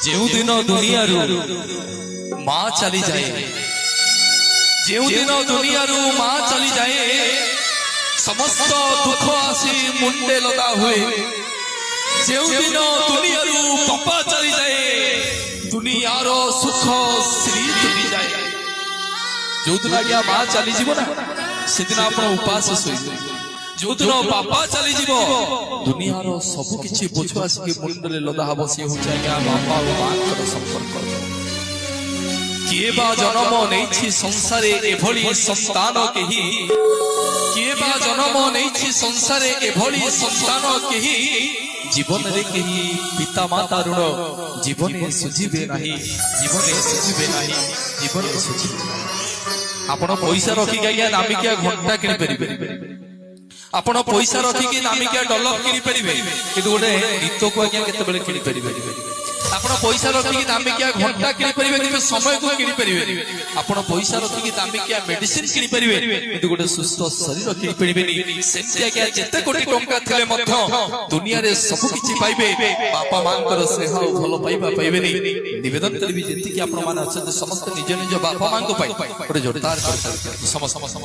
ଯେଉଁ ଦିନ ଦୁନିଆରୁ ମା ଚାଲିଯାଏ, ଯେଉଁ ଦିନ ଦୁନିଆରୁ ମା ଚାଲିଯାଏ, ସମସ୍ତ ଦୁଃଖ ଆସି ମୁଣ୍ଡେ ଲଦା ହୁଏ। ଯେଉଁ ଦିନ ଦୁନିଆରୁ ବାପା ଚାଲିଯାଏ, ଦୁନିଆର ସୁଖ ଶ୍ରୀ ତୁଟିଯାଏ। ଯୋଉଦିନ ଆଜ୍ଞା ମା ଚାଲିଯିବ ନା, ସେଦିନ ଆପଣ ଉପାସ ଶୋଇବେ। ଯୋଉଦିନ ବାପା ଚାଲିଯିବ, ଦୁନିଆର ସବୁ କିଛି ବୋଝ ଆସିକି ମୁଣ୍ଡରେ ଲଦା ହବ। ସେ ହଉଛି ଆଜ୍ଞା ବାପା ଓ ମାଙ୍କର ସମ୍ପର୍କ। କିଏ ବା ଜନ୍ମ ନେଇଛି ସଂସାରେ ଏଭଳି ସନ୍ତାନ କେହି, କିଏ ବା ଜନ୍ମ ନେଇଛି ସଂସାରେ ଏଭଳି ସନ୍ତାନ କେହି, ଜୀବନରେ କେହି ପିତା ମାତା ଋଣ ଜୀବନରେ ସୁଝିବେ ନାହିଁ, ଜୀବନରେ ସୁଝିବେ ନାହିଁ, ଜୀବନରେ ସୁଝିବେ ନାହିଁ। ଆପଣ ପଇସା ରଖିକି ଆଜ୍ଞା ଦାମିକିଆ ଘଣ୍ଟା କିଣିପାରିବେ, ଆପଣ ପଇସା ରଖିକି ଦାମିକିଆ ଡଲର କିଣିପାରିବେ, କିନ୍ତୁ ଗୋଟେ ଗୀତକୁ ଆଜ୍ଞା କେତେବେଳେ କିଣିପାରିବେ? ଆପଣ ପଇସା ରଖିକି ଦାମିକିଆ ଘଣ୍ଟା କିଣିପାରିବେ, କିନ୍ତୁ ସମୟକୁ କିଣିପାରିବେ। ଆପଣ ପଇସା ରଖିକି ଦାମିକିଆ ମେଡିସିନ କିଣିପାରିବେ, କିନ୍ତୁ ଗୋଟେ ସୁସ୍ଥ ଶରୀର କିଣିପାରିବେନି। ସେମିତି ଆଜ୍ଞା ଯେତେ କୋଟି ଟଙ୍କା ଥିଲେ ମଧ୍ୟ ଦୁନିଆରେ ସବୁ କିଛି ପାଇବେ, ବାପା ମାଙ୍କର ସ୍ନେହ ଭଲ ପାଇବା ପାଇବେନି। ନିବେଦନ କରିବି ଯେତିକି ଆପଣ ମାନେ ଅଛନ୍ତି ସମସ୍ତେ ନିଜ ନିଜ ବାପା ମାଙ୍କ ପାଇଁ ଗୋଟେ ଜୋରଦାର ସମସ୍ତ